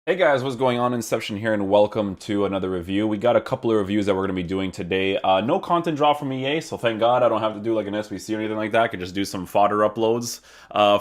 Hey guys, what's going on? Inception here, and welcome to another review. We got a couple of reviews that we're going to be doing today. No content drop from EA, so thank God I don't have to do like an SBC or anything like that. I could just do some fodder uploads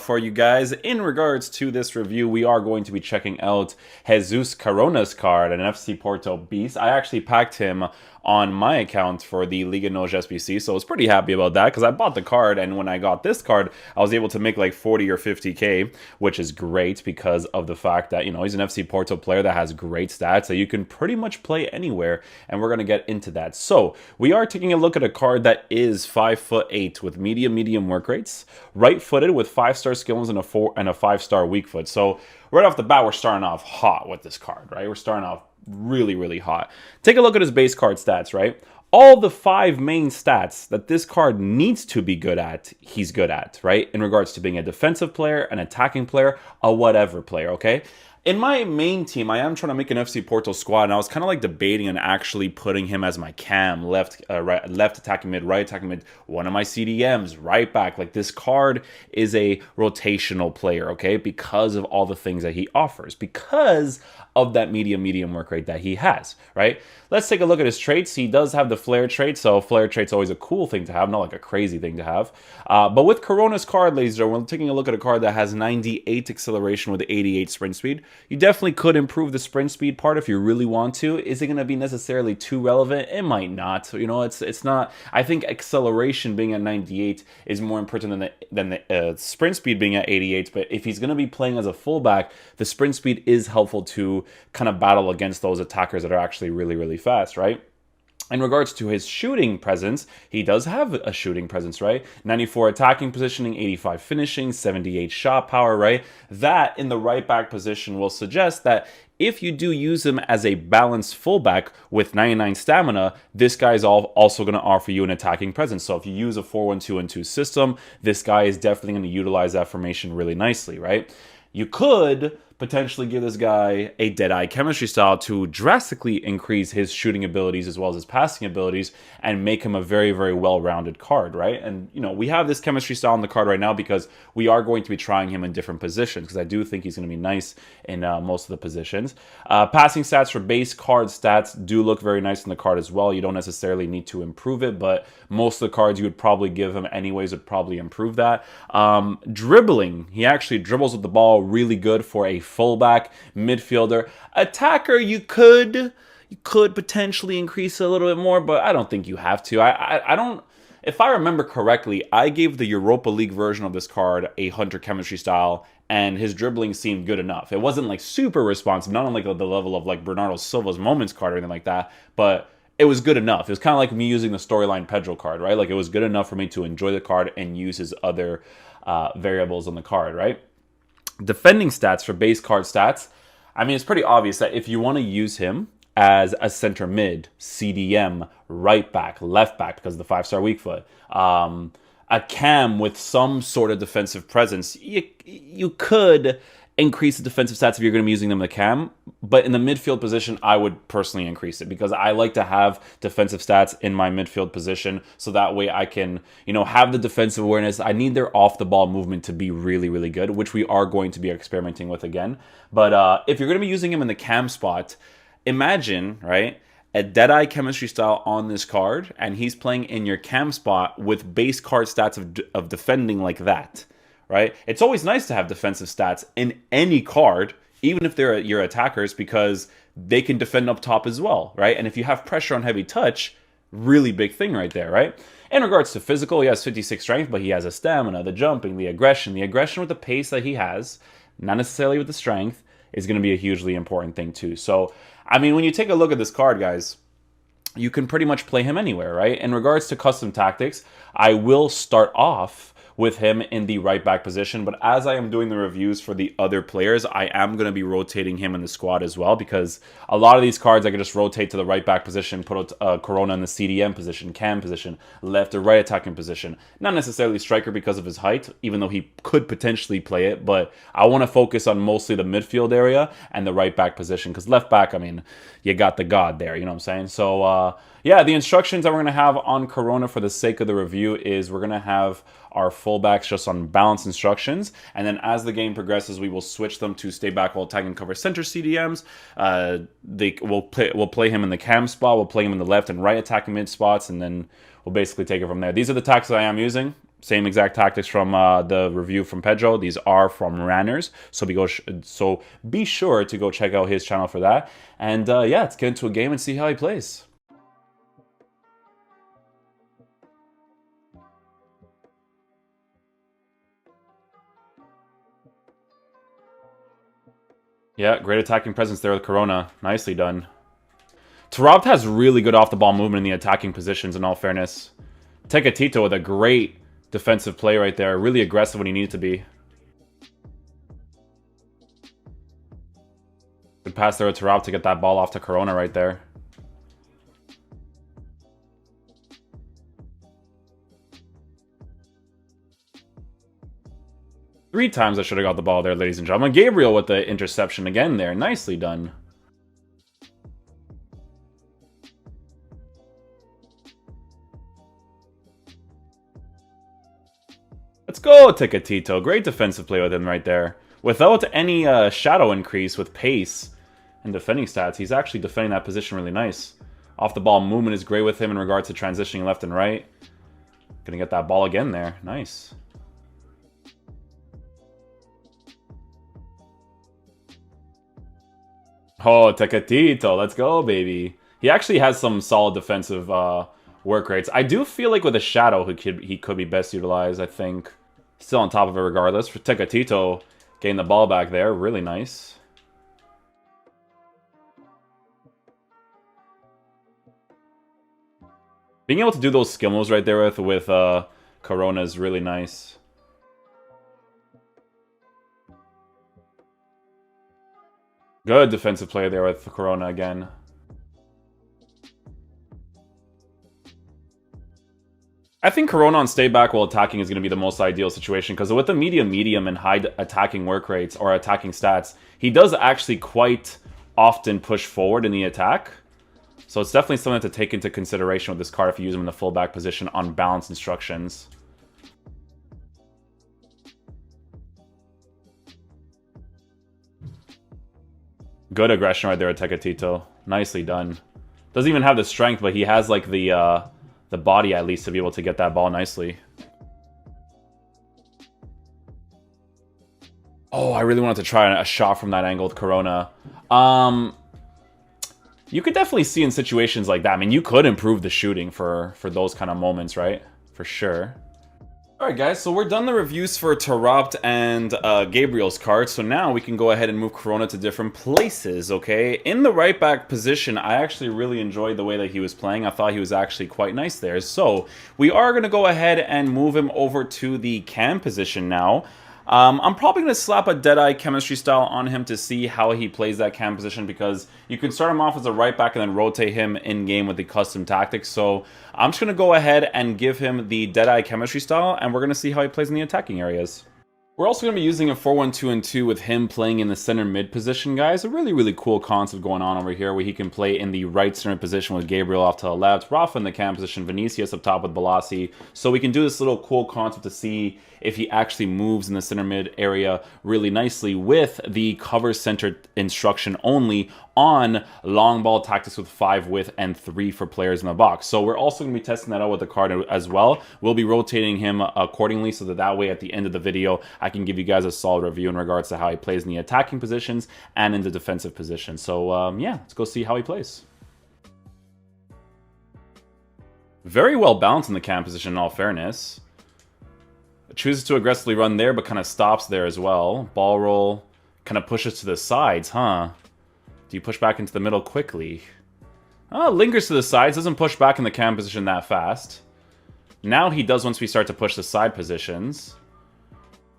for you guys. In regards to this review, we are going to be checking out Jesus Corona's card, an FC Porto beast. I actually packed him on my account for the Liga NOS SBC, so I was pretty happy about that because I bought the card, and when I got this card, I was able to make like 40 or 50k, which is great because of the fact that, you know, he's an FC Porto player that has great stats that you can pretty much play anywhere, and we're going to get into that. So we are taking a look at a card that is 5'8" with medium work rates, right-footed with 5-star skills and a 5-star weak foot. So right off the bat, we're starting off hot with this card, right? We're starting off really hot. Take a look at his base card stats, right? All the 5 main stats that this card needs to be good at, he's good at, right? In regards to being a defensive player, an attacking player, a whatever player, okay? In my main team, I am trying to make an FC Porto squad, and I was kind of like debating on actually putting him as my cam, left attacking mid, right attacking mid, one of my CDMs, right back. Like, this card is a rotational player, okay? Because of all the things that he offers, because of that medium work rate that he has, right? Let's take a look at his traits. He does have the flare trait, so flare trait's always a cool thing to have, not like a crazy thing to have. But with Corona's card, ladies and gentlemen, we're taking a look at a card that has 98 acceleration with 88 sprint speed. You definitely could improve the sprint speed part if you really want to. Is it going to be necessarily too relevant? It might not. You know, it's not. I think acceleration being at 98 is more important than the sprint speed being at 88. But if he's going to be playing as a fullback, the sprint speed is helpful to kind of battle against those attackers that are actually really fast, right? In regards to his shooting presence, he does have a shooting presence, right? 94 attacking positioning, 85 finishing, 78 shot power, right? That in the right back position will suggest that if you do use him as a balanced fullback with 99 stamina, this guy is also going to offer you an attacking presence. So if you use a 4-1-2-2 system, this guy is definitely going to utilize that formation really nicely, right? You could potentially give this guy a Deadeye chemistry style to drastically increase his shooting abilities as well as his passing abilities and make him a very well-rounded card, right? And, you know, we have this chemistry style on the card right now because we are going to be trying him in different positions because I do think he's going to be nice in most of the positions. Passing stats for base card stats do look very nice in the card as well. You don't necessarily need to improve it, but most of the cards you would probably give him anyways would probably improve that. Dribbling, he actually dribbles with the ball really good for a fullback, midfielder. Attacker, you could potentially increase a little bit more, but I don't think you have to. I don't. If I remember correctly, I gave the Europa League version of this card a Hunter chemistry style, and his dribbling seemed good enough. It wasn't like super responsive, not on like the level of like Bernardo Silva's moments card or anything like that, but it was good enough. It was kind of like me using the storyline Pedro card, right? Like, it was good enough for me to enjoy the card and use his other variables on the card, right? Defending stats for base card stats, I mean, it's pretty obvious that if you want to use him as a center mid, CDM, right back, left back because of the 5-star weak foot, a cam with some sort of defensive presence, you could increase the defensive stats if you're going to be using them in the cam, but in the midfield position, I would personally increase it because I like to have defensive stats in my midfield position so that way I can, you know, have the defensive awareness. I need their off-the-ball movement to be really good, which we are going to be experimenting with again. But if you're going to be using him in the cam spot, imagine, right, a Deadeye chemistry style on this card, and he's playing in your cam spot with base card stats of defending like that. Right? It's always nice to have defensive stats in any card, even if they're your attackers, because they can defend up top as well, right? And if you have pressure on heavy touch, really big thing right there, right? In regards to physical, he has 56 strength, but he has a stamina, the jumping, the aggression with the pace that he has, not necessarily with the strength, is going to be a hugely important thing too. So, I mean, when you take a look at this card, guys, you can pretty much play him anywhere, right? In regards to custom tactics, I will start off with him in the right back position, but as I am doing the reviews for the other players, I am going to be rotating him in the squad as well, because a lot of these cards I can just rotate to the right back position, put Corona in the CDM position, cam position, left or right attacking position. Not necessarily striker because of his height, even though he could potentially play it, but I want to focus on mostly the midfield area and the right back position, because left back, I mean, you got the god there, you know what I'm saying? So, yeah, the instructions that we're going to have on Corona for the sake of the review is we're going to have our fullbacks just on balance instructions. And then as the game progresses, we will switch them to stay back while attacking cover center CDMs. We'll play him in the cam spot. We'll play him in the left and right attacking mid spots. And then we'll basically take it from there. These are the tactics I am using. Same exact tactics from the review from Pedro. These are from Ranners, so be sure to go check out his channel for that. And yeah, let's get into a game and see how he plays. Yeah, great attacking presence there with Corona. Nicely done. Totssf has really good off-the-ball movement in the attacking positions, in all fairness. Tecatito with a great defensive play right there. Really aggressive when he needed to be. Good pass there to Totssf to get that ball off to Corona right there. Three times I should have got the ball there, ladies and gentlemen. Gabriel with the interception again there. Nicely done. Let's go, Tecatito. Great defensive play with him right there. Without any shadow increase with pace and defending stats, he's actually defending that position really nice. Off the ball movement is great with him in regards to transitioning left and right. Gonna get that ball again there. Nice. Oh, Tecatito. Let's go, baby. He actually has some solid defensive work rates. I do feel like with a shadow, he could be best utilized, I think. Still on top of it regardless. For Tecatito, getting the ball back there, really nice. Being able to do those skill moves right there with Corona is really nice. Good defensive play there with Corona again. I think Corona on stay back while attacking is going to be the most ideal situation, because with the medium, and high attacking work rates or attacking stats, he does actually quite often push forward in the attack. So it's definitely something to take into consideration with this card if you use him in the fullback position on balance instructions. Good aggression right there at Tecatito. Nicely done. Doesn't even have the strength, but he has like the body at least to be able to get that ball nicely. Oh, I really wanted to try a shot from that angle with Corona. You could definitely see in situations like that. I mean, you could improve the shooting for those kind of moments, right? For sure. Alright guys, so we're done the reviews for Totssf and Gabriel's card, so now we can go ahead and move Corona to different places, okay? In the right back position, I actually really enjoyed the way that he was playing. I thought he was actually quite nice there. So, we are going to go ahead and move him over to the cam position now. I'm probably going to slap a Deadeye chemistry style on him to see how he plays that cam position, because you can start him off as a right back and then rotate him in-game with the custom tactics. So I'm just going to go ahead and give him the Deadeye chemistry style, and we're going to see how he plays in the attacking areas. We're also going to be using a 4-1-2-2 with him playing in the center mid position, guys. A really, really cool concept going on over here where he can play in the right center position with Gabriel off to the left, Rafa in the cam position, Vinicius up top with Balassi. So we can do this little cool concept to see if he actually moves in the center mid area really nicely with the cover center instruction only on long ball tactics with 5 width and 3 for players in the box. So we're also going to be testing that out with the card as well. We'll be rotating him accordingly so that way at the end of the video I can give you guys a solid review in regards to how he plays in the attacking positions and in the defensive positions. So yeah, let's go see how he plays. Very well balanced in the cam position in all fairness. Chooses to aggressively run there, but kind of stops there as well. Ball roll, kind of pushes to the sides, huh? Do you push back into the middle quickly? Lingers to the sides, doesn't push back in the cam position that fast. Now he does once we start to push the side positions.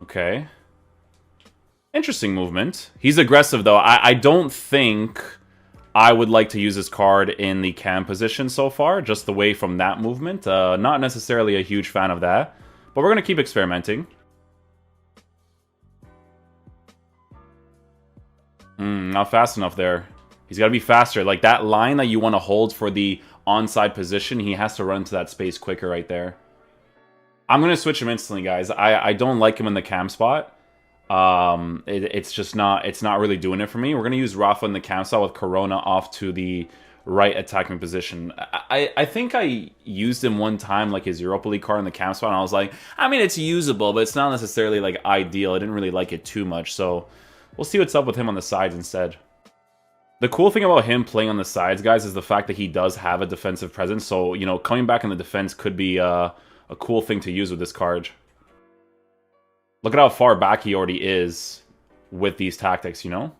Okay. Interesting movement. He's aggressive, though. I don't think I would like to use this card in the cam position so far, just away from that movement. Not necessarily a huge fan of that. But we're going to keep experimenting. Not fast enough there. He's got to be faster. Like that line that you want to hold for the onside position, he has to run to that space quicker right there. I'm going to switch him instantly, guys. I don't like him in the cam spot. It's just not, it's not really doing it for me. We're going to use Rafa in the cam spot with Corona off to the right attacking position. I think I used him one time, like his Europa League card in the cam spot, and I was like, I mean, it's usable, but it's not necessarily like ideal. I didn't really like it too much, so we'll see what's up with him on the sides instead. The cool thing about him playing on the sides, guys, is the fact that he does have a defensive presence, so, you know, coming back in the defense could be a cool thing to use with this card. Look at how far back he already is with these tactics, you know?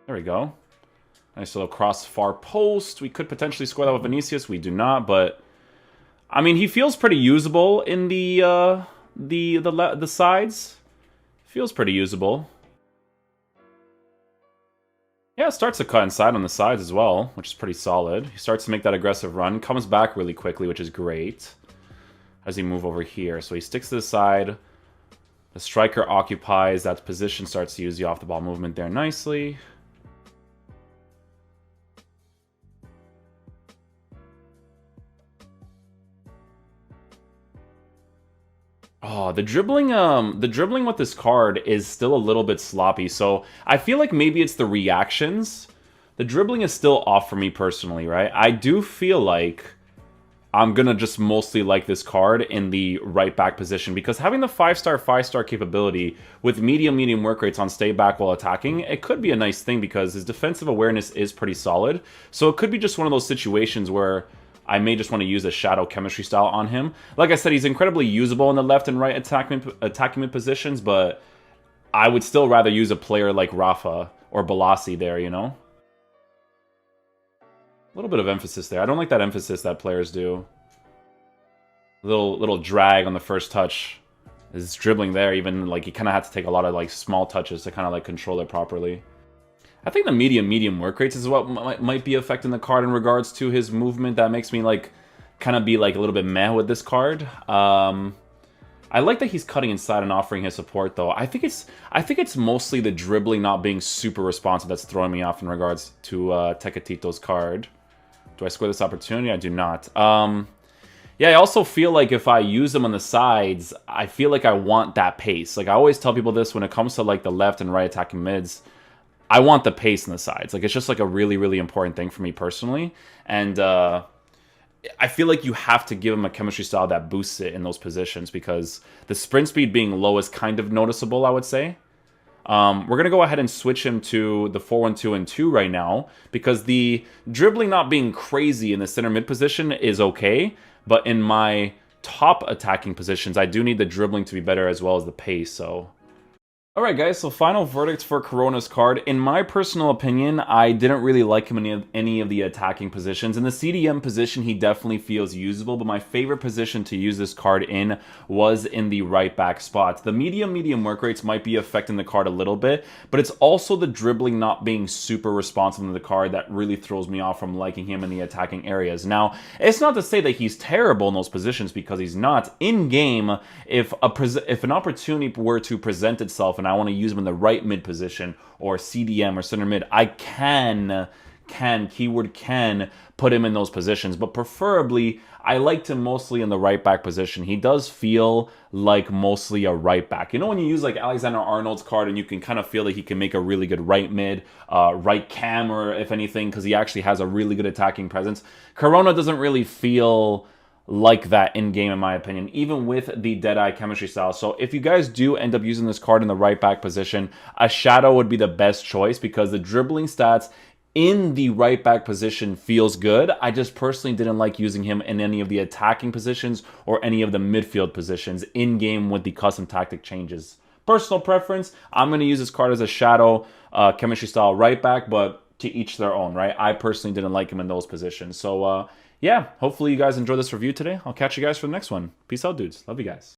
There we go. Nice little cross far post. We could potentially score that with Vinicius. We do not, but I mean, he feels pretty usable in the sides. Feels pretty usable. Yeah, starts to cut inside on the sides as well, which is pretty solid. He starts to make that aggressive run, comes back really quickly, which is great. How does he move over here? So he sticks to the side. The striker occupies that position, starts to use the off-the-ball movement there nicely. Oh, the dribbling with this card is still a little bit sloppy, so I feel like maybe it's the reactions. The dribbling is still off for me personally, right? I do feel like I'm gonna just mostly like this card in the right back position, because having the 5-star capability with medium work rates on stay back while attacking, it could be a nice thing because his defensive awareness is pretty solid. So it could be just one of those situations where I may just want to use a shadow chemistry style on him. Like I said, he's incredibly usable in the left and right attacking mid positions, but I would still rather use a player like Rafa or Balassi there, you know? A little bit of emphasis there. I don't like that emphasis that players do. Little drag on the first touch. His dribbling there, even like he kind of had to take a lot of like small touches to kind of like control it properly. I think the medium work rates is what might be affecting the card in regards to his movement. That makes me like kind of be like a little bit meh with this card. I like that he's cutting inside and offering his support though. I think it's mostly the dribbling not being super responsive that's throwing me off in regards to Tecatito's card. Do I score this opportunity? I do not. Yeah, I also feel like if I use them on the sides, I feel like I want that pace. Like I always tell people this when it comes to like the left and right attacking mids. I want the pace in the sides. Like, it's just, like, a really important thing for me personally. And I feel like you have to give him a chemistry style that boosts it in those positions because the sprint speed being low is kind of noticeable, I would say. We're going to go ahead and switch him to the 4-1-2 and 2 right now because the dribbling not being crazy in the center mid position is okay. But in my top attacking positions, I do need the dribbling to be better as well as the pace, so... Alright guys, so final verdict for Corona's card. In my personal opinion, I didn't really like him in any of the attacking positions. In the CDM position, he definitely feels usable, but my favorite position to use this card in was in the right back spot. The medium work rates might be affecting the card a little bit, but it's also the dribbling not being super responsive to the card that really throws me off from liking him in the attacking areas. Now, it's not to say that he's terrible in those positions because he's not. In-game, if an opportunity were to present itself and I want to use him in the right mid position or CDM or center mid, I can put him in those positions, but preferably I liked him mostly in the right back position. He does feel like mostly a right back. You know when you use like Alexander Arnold's card and you can kind of feel that he can make a really good right mid, right cam, or if anything, because he actually has a really good attacking presence. Corona doesn't really feel like that in-game, in my opinion, even with the Deadeye chemistry style. So if you guys do end up using this card in the right back position, a Shadow would be the best choice because the dribbling stats in the right back position feels good. I just personally didn't like using him in any of the attacking positions or any of the midfield positions in-game with the custom tactic changes. Personal preference, I'm going to use this card as a Shadow chemistry style right back, but to each their own, right? I personally didn't like him in those positions. So, yeah, hopefully you guys enjoyed this review today. I'll catch you guys for the next one. Peace out, dudes. Love you guys.